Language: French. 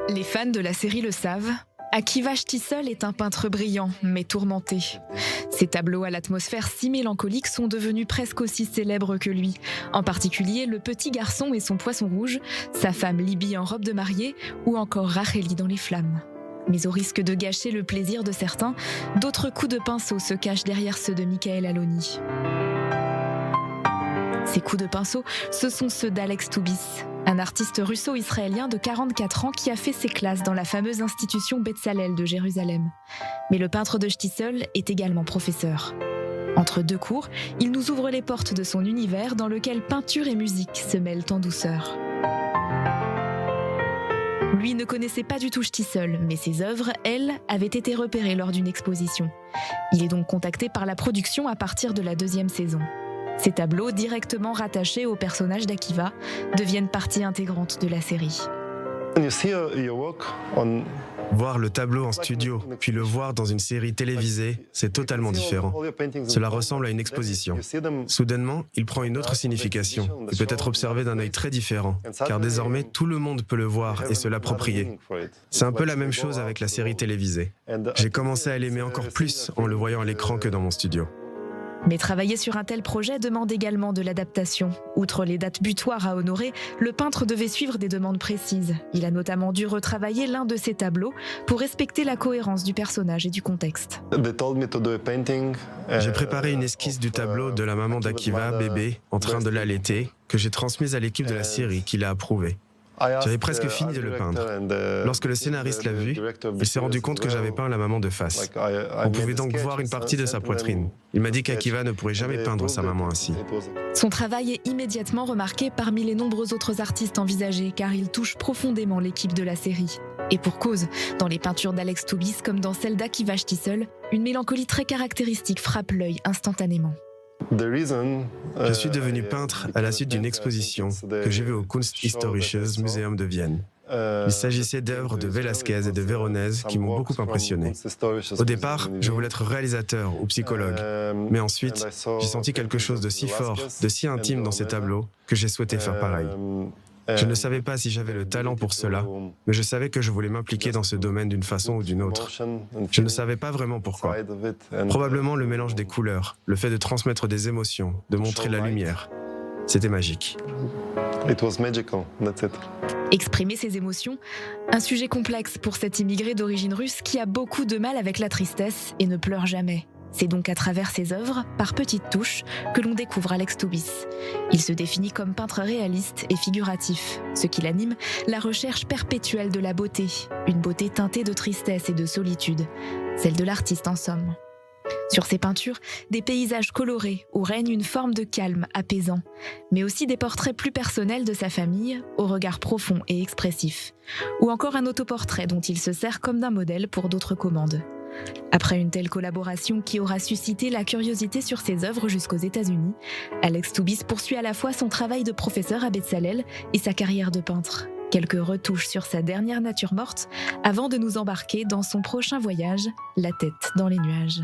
Les fans de la série le savent, Akiva Schtisel est un peintre brillant, mais tourmenté. Ses tableaux à l'atmosphère si mélancolique sont devenus presque aussi célèbres que lui. En particulier, Le Petit Garçon et son Poisson Rouge, sa femme Libye en robe de mariée, ou encore Rachélie dans les flammes. Mais au risque de gâcher le plaisir de certains, d'autres coups de pinceau se cachent derrière ceux de Michael Aloni. Ces coups de pinceau, ce sont ceux d'Alex Toubis, un artiste russo-israélien de 44 ans qui a fait ses classes dans la fameuse institution Betzalel de Jérusalem. Mais le peintre de Schtisel est également professeur. Entre deux cours, il nous ouvre les portes de son univers dans lequel peinture et musique se mêlent en douceur. Lui ne connaissait pas du tout Schtisel, mais ses œuvres, elles, avaient été repérées lors d'une exposition. Il est donc contacté par la production à partir de la 2e saison. Ces tableaux, directement rattachés au personnage d'Akiva, deviennent partie intégrante de la série. Voir le tableau en studio, puis le voir dans une série télévisée, c'est totalement différent. Cela ressemble à une exposition. Soudainement, il prend une autre signification et peut être observé d'un œil très différent, car désormais tout le monde peut le voir et se l'approprier. C'est un peu la même chose avec la série télévisée. J'ai commencé à l'aimer encore plus en le voyant à l'écran que dans mon studio. Mais travailler sur un tel projet demande également de l'adaptation. Outre les dates butoirs à honorer, le peintre devait suivre des demandes précises. Il a notamment dû retravailler l'un de ses tableaux pour respecter la cohérence du personnage et du contexte. J'ai préparé une esquisse du tableau de la maman d'Akiva, bébé, en train de l'allaiter, que j'ai transmise à l'équipe de la série qui l'a approuvé. J'avais presque fini de le peindre. Lorsque le scénariste l'a vu, il s'est rendu compte que j'avais peint la maman de face. On pouvait donc voir une partie de sa poitrine. Il m'a dit qu'Akiva ne pourrait jamais peindre sa maman ainsi. Son travail est immédiatement remarqué parmi les nombreux autres artistes envisagés, car il touche profondément l'équipe de la série. Et pour cause, dans les peintures d'Alex Toubis comme dans celles d'Akiva Schtisel, une mélancolie très caractéristique frappe l'œil instantanément. Je suis devenu peintre à la suite d'une exposition que j'ai vue au Kunsthistorisches Museum de Vienne. Il s'agissait d'œuvres de Velázquez et de Véronèse qui m'ont beaucoup impressionné. Au départ, je voulais être réalisateur ou psychologue, mais ensuite, j'ai senti quelque chose de si fort, de si intime dans ces tableaux que j'ai souhaité faire pareil. Je ne savais pas si j'avais le talent pour cela, mais je savais que je voulais m'impliquer dans ce domaine d'une façon ou d'une autre. Je ne savais pas vraiment pourquoi. Probablement le mélange des couleurs, le fait de transmettre des émotions, de montrer la lumière. C'était magique. Exprimer ses émotions, un sujet complexe pour cet immigré d'origine russe qui a beaucoup de mal avec la tristesse et ne pleure jamais. C'est donc à travers ses œuvres, par petites touches, que l'on découvre Alex Toubis. Il se définit comme peintre réaliste et figuratif. Ce qui l'anime, la recherche perpétuelle de la beauté, une beauté teintée de tristesse et de solitude, celle de l'artiste en somme. Sur ses peintures, des paysages colorés où règne une forme de calme apaisant, mais aussi des portraits plus personnels de sa famille, au regard profond et expressif, ou encore un autoportrait dont il se sert comme d'un modèle pour d'autres commandes. Après une telle collaboration qui aura suscité la curiosité sur ses œuvres jusqu'aux États-Unis, Alex Toubis poursuit à la fois son travail de professeur à Betzalel et sa carrière de peintre. Quelques retouches sur sa dernière nature morte avant de nous embarquer dans son prochain voyage, la tête dans les nuages.